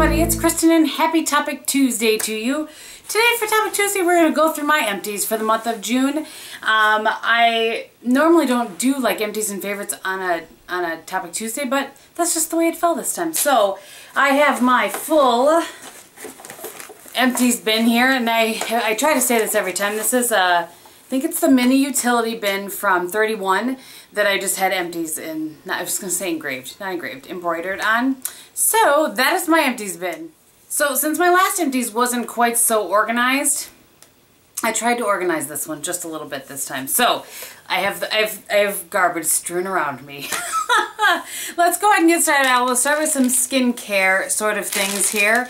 everybody, it's Kristin and happy Topic Tuesday to you. Today for Topic Tuesday we're going to go through my empties for the month of June. I normally don't do like empties and favorites on a Topic Tuesday, but that's just the way it fell this time. So I have my full empties bin here, and I try to say this every time. This is I think it's the mini utility bin from 31 that I just had empties in, I was going to say engraved, not engraved, embroidered on. So that is my empties bin. So since my last empties wasn't quite so organized, I tried to organize this one just a little bit this time. So I have garbage strewn around me. Let's go ahead and get started. I will start with some skincare sort of things here.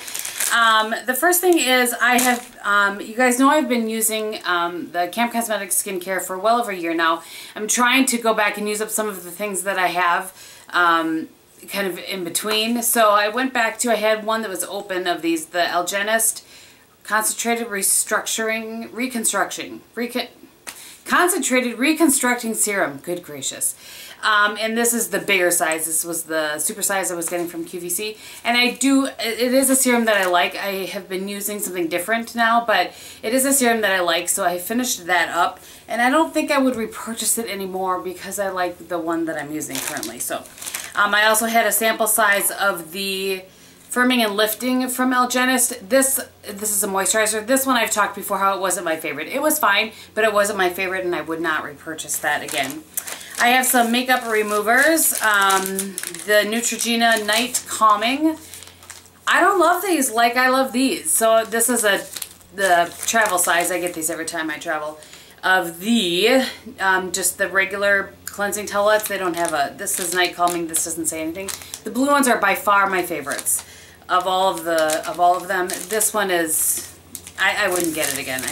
The first thing is I have, you guys know I've been using the Camp Cosmetics skincare for well over a year now. I'm trying to go back and use up some of the things that I have kind of in between. So I went back to, I had one that was open of these, the Algenist Concentrated Concentrated Reconstructing Serum. Good gracious. And this is the bigger size. This was the super size I was getting from QVC. And it is a serum that I like. I have been using something different now, but it is a serum that I like, so I finished that up. And I don't think I would repurchase it anymore because I like the one that I'm using currently. So I also had a sample size of the Firming and Lifting from Algenist. This is a moisturizer. This one I've talked before how it wasn't my favorite. It was fine, but it wasn't my favorite and I would not repurchase that again. I have some makeup removers. The Neutrogena Night Calming. I don't love these like I love these. So this is the travel size. I get these every time I travel. Of the, just the regular cleansing towelettes. They don't have this is Night Calming. This doesn't say anything. The blue ones are by far my favorites. Of all of them, this one is, I wouldn't get it again.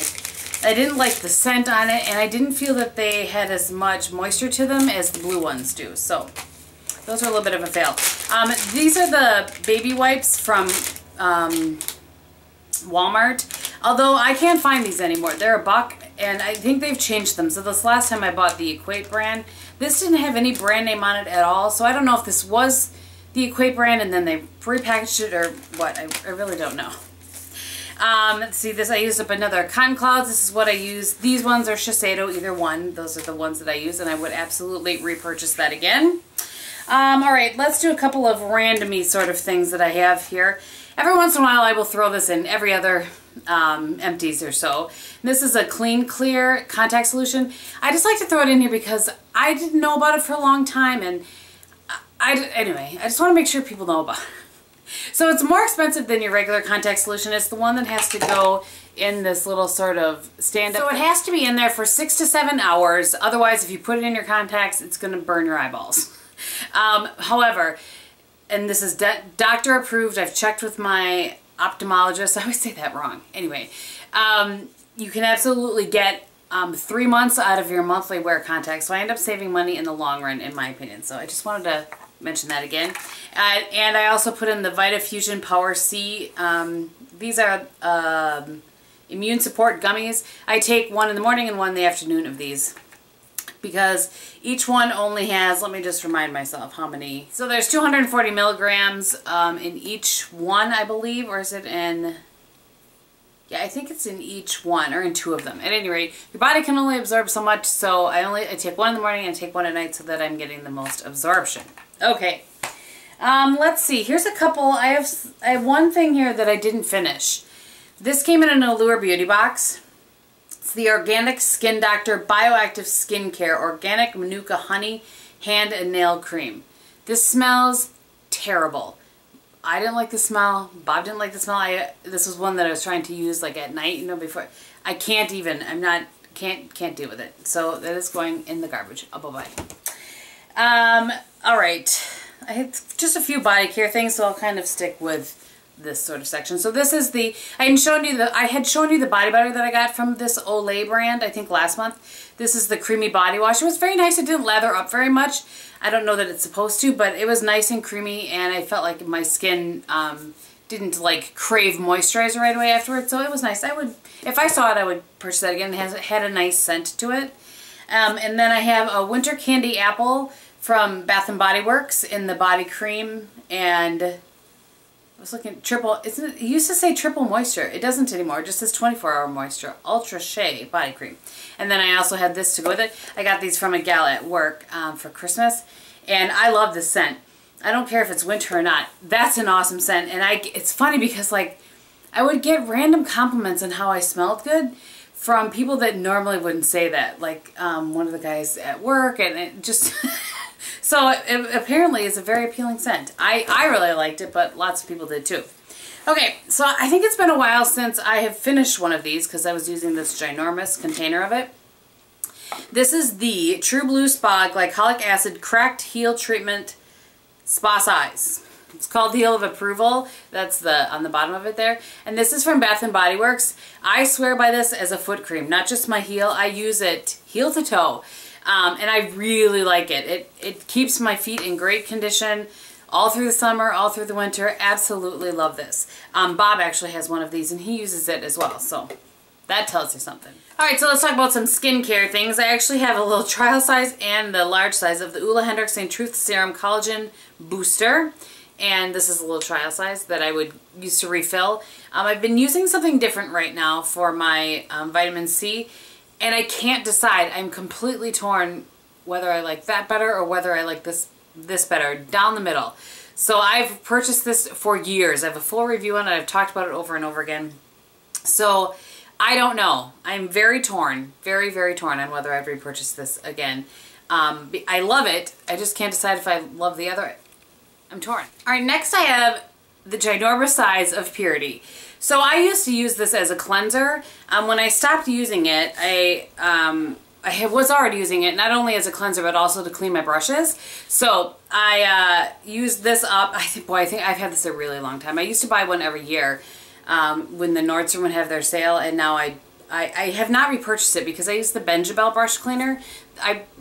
I didn't like the scent on it, and I didn't feel that they had as much moisture to them as the blue ones do. So those are a little bit of a fail. These are the baby wipes from Walmart. Although I can't find these anymore. They're $1, and I think they've changed them. So this last time I bought the Equate brand, this didn't have any brand name on it at all. So I don't know if this was the Equate brand and then they repackaged it or what. I really don't know. See this, I used up another Cotton Clouds. This is what I use. These ones are Shiseido, either one. Those are the ones that I use, and I would absolutely repurchase that again. Alright, let's do a couple of randomy sort of things that I have here. Every once in a while I will throw this in every other empties or so. This is a Clean Clear contact solution. I just like to throw it in here because I didn't know about it for a long time, and anyway, I just want to make sure people know about it. So it's more expensive than your regular contact solution. It's the one that has to go in this little sort of stand-up. So it has to be in there for 6 to 7 hours. Otherwise, if you put it in your contacts, it's going to burn your eyeballs. However, and this is doctor approved. I've checked with my ophthalmologist. I always say that wrong. Anyway, you can absolutely get 3 months out of your monthly wear contacts. So I end up saving money in the long run, in my opinion. So I just wanted to mention that again. And I also put in the VitaFusion Power C. These are immune support gummies. I take one in the morning and one in the afternoon of these because each one only has, let me just remind myself how many. So there's 240 milligrams in each one, I believe, or is it in, yeah, I think it's in each one, or in 2 of them. At any rate, your body can only absorb so much, so I take one in the morning and take one at night so that I'm getting the most absorption. Okay, let's see. Here's a couple. I have one thing here that I didn't finish. This came in an Allure Beauty Box. It's the Organic Skin Doctor Bioactive Skincare Organic Manuka Honey Hand and Nail Cream. This smells terrible. I didn't like the smell. Bob didn't like the smell. This was one that I was trying to use like at night, you know, before. I can't even. Can't deal with it. So that is going in the garbage. Oh, bye-bye. Alright, I have just a few body care things, so I'll kind of stick with this sort of section. So this is I had shown you the body butter that I got from this Olay brand, I think last month. This is the creamy body wash. It was very nice. It didn't lather up very much. I don't know that it's supposed to, but it was nice and creamy, and I felt like my skin didn't like crave moisturizer right away afterwards, so it was nice. If I saw it, I would purchase that again. It had a nice scent to it. And then I have a Winter Candy Apple from Bath & Body Works in the body cream, and was looking triple, it used to say triple moisture. It doesn't anymore. It just says 24-hour moisture. Ultra Shea body cream. And then I also had this to go with it. I got these from a gal at work for Christmas. And I love this scent. I don't care if it's winter or not. That's an awesome scent. And it's funny because like I would get random compliments on how I smelled good from people that normally wouldn't say that. Like one of the guys at work, and it just... So it apparently is a very appealing scent. I really liked it, but lots of people did too. Okay, so I think it's been a while since I have finished one of these because I was using this ginormous container of it. This is the True Blue Spa Glycolic Acid Cracked Heel Treatment Spa Size. It's called Heel of Approval. That's on the bottom of it there. And this is from Bath & Body Works. I swear by this as a foot cream, not just my heel. I use it heel to toe. And I really like it. It keeps my feet in great condition all through the summer, all through the winter. Absolutely love this. Bob actually has one of these and he uses it as well. So that tells you something. Alright, so let's talk about some skincare things. I actually have a little trial size and the large size of the Ula Hendrix St. Truth Serum Collagen Booster. And this is a little trial size that I would use to refill. I've been using something different right now for my vitamin C. And I can't decide. I'm completely torn whether I like that better or whether I like this better. Down the middle. So I've purchased this for years. I have a full review on it. I've talked about it over and over again. So I don't know. I'm very torn. Very, very torn on whether I'd repurchase this again. I love it. I just can't decide if I love the other. I'm torn. Alright, next I have the ginormous size of Purity. So I used to use this as a cleanser. When I stopped using it, I was already using it not only as a cleanser but also to clean my brushes. So I used this up. I think I've had this a really long time. I used to buy one every year when the Nordstrom would have their sale, and now I have not repurchased it because I use the Benjabel brush cleaner.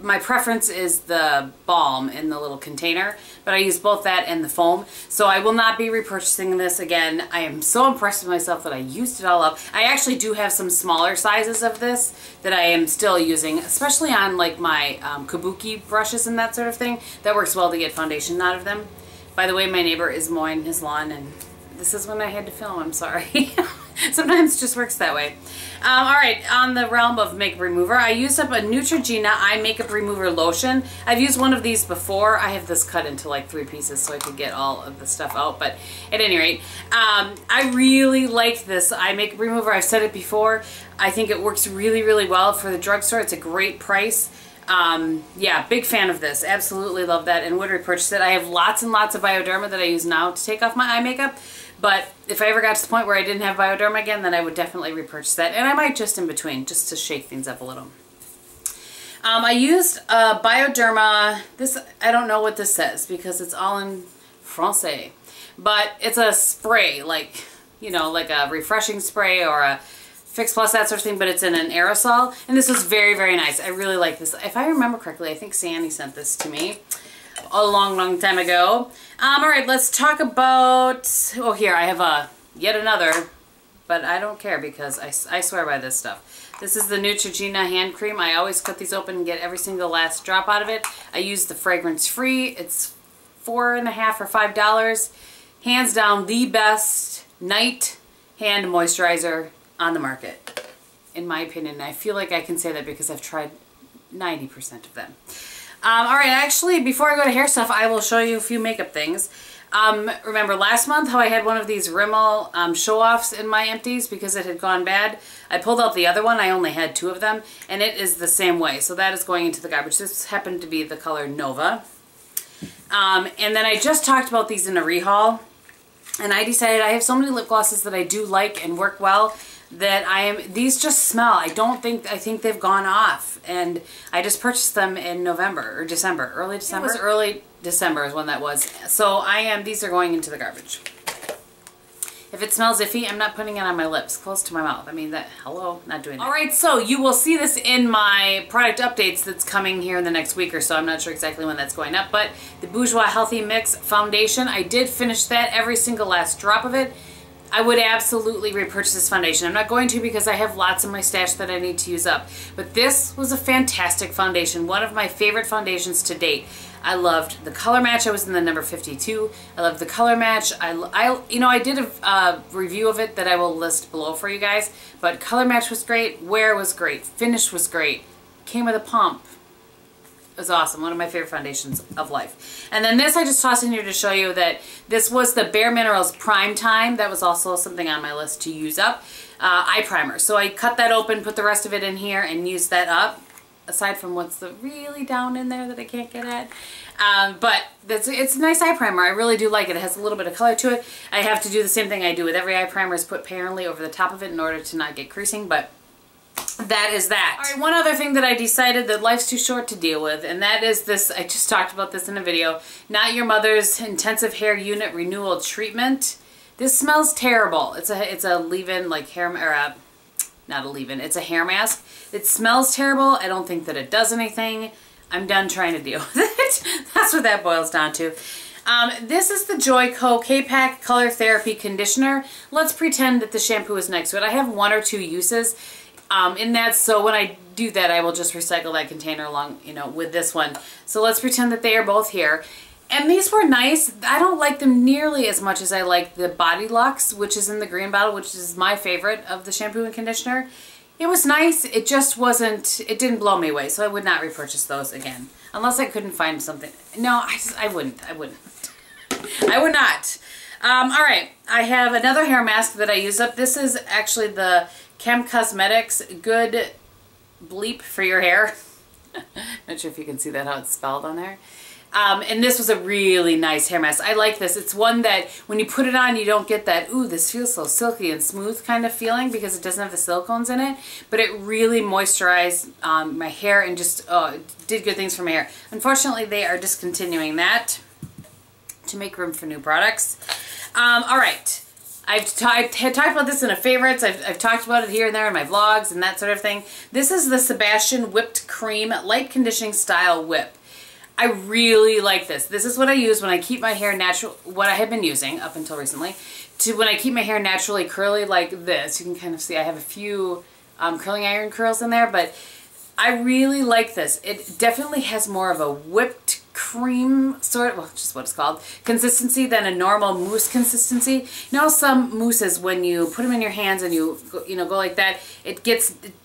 My preference is the balm in the little container, but I use both that and the foam. So I will not be repurchasing this again. I am so impressed with myself that I used it all up. I actually do have some smaller sizes of this that I am still using, especially on like my kabuki brushes and that sort of thing. That works well to get foundation out of them. By the way, my neighbor is mowing his lawn, and this is when I had to film. I'm sorry. Sometimes it just works that way. Alright, on the realm of makeup remover, I used up a Neutrogena eye makeup remover lotion. I've used one of these before. I have this cut into like 3 pieces so I could get all of the stuff out, but at any rate, I really like this eye makeup remover. I've said it before. I think it works really, really well for the drugstore. It's a great price. Yeah, big fan of this. Absolutely love that and would repurchase it. I have lots and lots of Bioderma that I use now to take off my eye makeup. But if I ever got to the point where I didn't have Bioderma again, then I would definitely repurchase that. And I might just in between, just to shake things up a little. I used Bioderma, this, I don't know what this says because it's all in Francais. But it's a spray, like, you know, like a refreshing spray or a Fix Plus, that sort of thing, but it's in an aerosol. And this was very, very nice. I really like this. If I remember correctly, I think Sandy sent this to me a long, long time ago. Alright, let's talk about, oh here, I have yet another, but I don't care because I swear by this stuff. This is the Neutrogena hand cream. I always cut these open and get every single last drop out of it. I use the fragrance free. It's $4.50 or $5. Hands down the best night hand moisturizer on the market, in my opinion. I feel like I can say that because I've tried 90% of them. Alright, actually, before I go to hair stuff, I will show you a few makeup things. Remember last month how I had one of these Rimmel show-offs in my empties because it had gone bad? I pulled out the other one. I only had 2 of them, and it is the same way. So that is going into the garbage. This happened to be the color Nova. And then I just talked about these in a rehaul, and I decided I have so many lip glosses that I do like and work well that these just smell. I think they've gone off, and I just purchased them in November or December, early December. It was early December is when that was. So these are going into the garbage. If it smells iffy, I'm not putting it on my lips, close to my mouth. I mean, hello, not doing that. Alright, so you will see this in my product updates that's coming here in the next week or so. I'm not sure exactly when that's going up, but the Bourjois Healthy Mix Foundation, I did finish that, every single last drop of it. I would absolutely repurchase this foundation. I'm not going to because I have lots in my stash that I need to use up. But this was a fantastic foundation. One of my favorite foundations to date. I loved the color match. I was in the number 52. I loved the color match. I did a review of it that I will list below for you guys. But color match was great. Wear was great. Finish was great. Came with a pump. It was awesome. One of my favorite foundations of life. And then this I just tossed in here to show you that this was the Bare Minerals Prime Time. That was also something on my list to use up. Eye primer. So I cut that open, put the rest of it in here, and used that up. Aside from what's the really down in there that I can't get at. But it's a nice eye primer. I really do like it. It has a little bit of color to it. I have to do the same thing I do with every eye primer, is put Painterly over the top of it in order to not get creasing. But that is that. All right, one other thing that I decided that life's too short to deal with, and that is this, I just talked about this in a video, Not Your Mother's Intensive Hair Unit Renewal Treatment. This smells terrible. It's a leave-in, like hair, or not a leave-in, it's a hair mask. It smells terrible. I don't think that it does anything. I'm done trying to deal with it. That's what that boils down to. This is the Joico K-Pak Color Therapy Conditioner. Let's pretend that the shampoo is next to it. I have 1 or 2 uses in that, so when I do that, I will just recycle that container along, with this one. So let's pretend that they are both here. And these were nice. I don't like them nearly as much as I like the Body Luxe, which is in the green bottle, which is my favorite of the shampoo and conditioner. It was nice. It just wasn't, it didn't blow me away, so I would not repurchase those again. Unless I couldn't find something. No, I wouldn't. I would not. All right, I have another hair mask that I use up. This is actually the Gehm Cosmetics Good Bleep for your hair. Not sure if you can see that, how it's spelled on there. And this was a really nice hair mask. I like this. It's one that when you put it on, you don't get that, ooh, this feels so silky and smooth kind of feeling because it doesn't have the silicones in it. But it really moisturized my hair and just did good things for my hair. Unfortunately, they are discontinuing that to make room for new products. All right. I had talked about this in a favorites. I've talked about it here and there in my vlogs and that sort of thing. This is the Sebastian Whipped Cream Light Conditioning Style Whip. I really like this. This is what I use when I keep my hair natural, what I have been using up until recently, to when I keep my hair naturally curly like this. You can kind of see I have a few curling iron curls in there, but I really like this. It definitely has more of a whipped cream sort of, well, just what it's called, consistency than a normal mousse consistency. You know, some mousses, when you put them in your hands and you go like that, it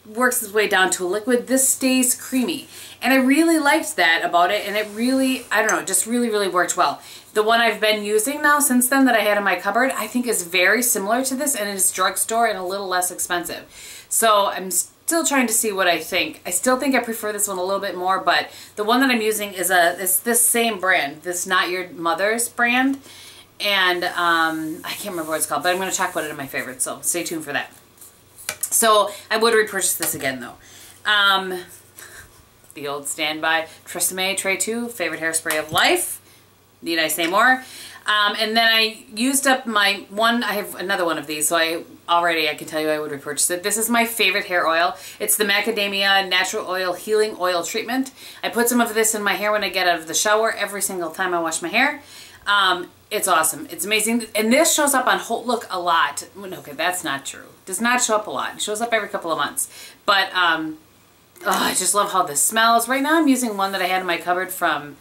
works its way down to a liquid. This stays creamy. And I really liked that about it, and it really, I don't know, just really, really worked well. The one I've been using now since then that I had in my cupboard, I think is very similar to this, and it is drugstore and a little less expensive. So I'm still trying to see what I think. I still think I prefer this one a little bit more, but the one that I'm using is this same brand, this Not Your Mother's brand, and I can't remember what it's called, but I'm going to talk about it in my favorites, so stay tuned for that. So I would repurchase this again though. The old standby Tresemme Tray 2, favorite hairspray of life. Need I say more? And then I used up my one, I have another one of these, so I can tell you I would repurchase it. This is my favorite hair oil. It's the Macadamia Natural Oil Healing Oil Treatment. I put some of this in my hair when I get out of the shower every single time I wash my hair. It's awesome. It's amazing. And this shows up on Look a lot. Okay, that's not true. It does not show up a lot. It shows up every couple of months. But, I just love how this smells. Right now I'm using one that I had in my cupboard from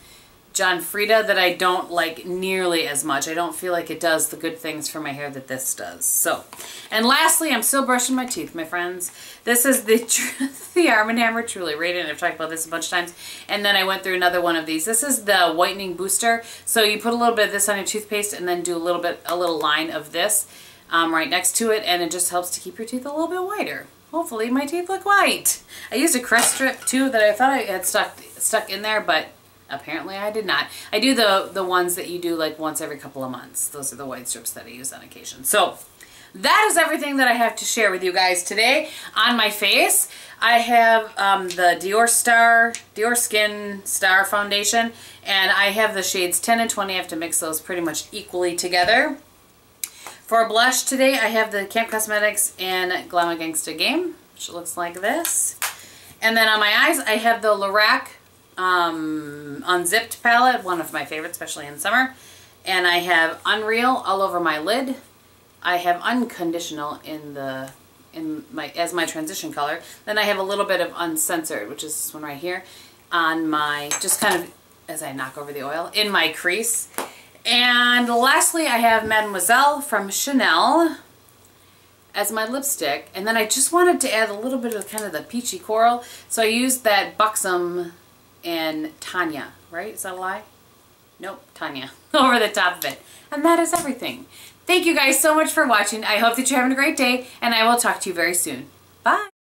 John Frieda that I don't like nearly as much. I don't feel like it does the good things for my hair that this does. So, and lastly, I'm still brushing my teeth, my friends. This is the Arm & Hammer Truly Radiant. I've talked about this a bunch of times. And then I went through another one of these. This is the Whitening Booster. So you put a little bit of this on your toothpaste and then do a little line of this right next to it, and it just helps to keep your teeth a little bit whiter. Hopefully my teeth look white. I used a crest strip too that I thought I had stuck in there, but apparently I did not. I do the ones that you do like once every couple of months. Those are the white strips that I use on occasion. So that is everything that I have to share with you guys today. On my face, I have the Diorskin Star Foundation, and I have the shades 10 and 20. I have to mix those pretty much equally together. For blush today, I have the Camp Cosmetics and Glamour Gangsta Gehm, which looks like this. And then on my eyes, I have the Lorac Unzipped palette, one of my favorites, especially in summer. And I have Unreal all over my lid. I have unconditional as my transition color. Then I have a little bit of uncensored, which is this one right here, on my, just kind of as I knock over the oil, in my crease. And lastly, I have Mademoiselle from Chanel as my lipstick. And then I just wanted to add a little bit of kind of the peachy coral, so I used that Buxom and Tanya, right? Is that a lie? Nope, Tanya, over the top of it. And that is everything. Thank you guys so much for watching. I hope that you're having a great day, and I will talk to you very soon. Bye!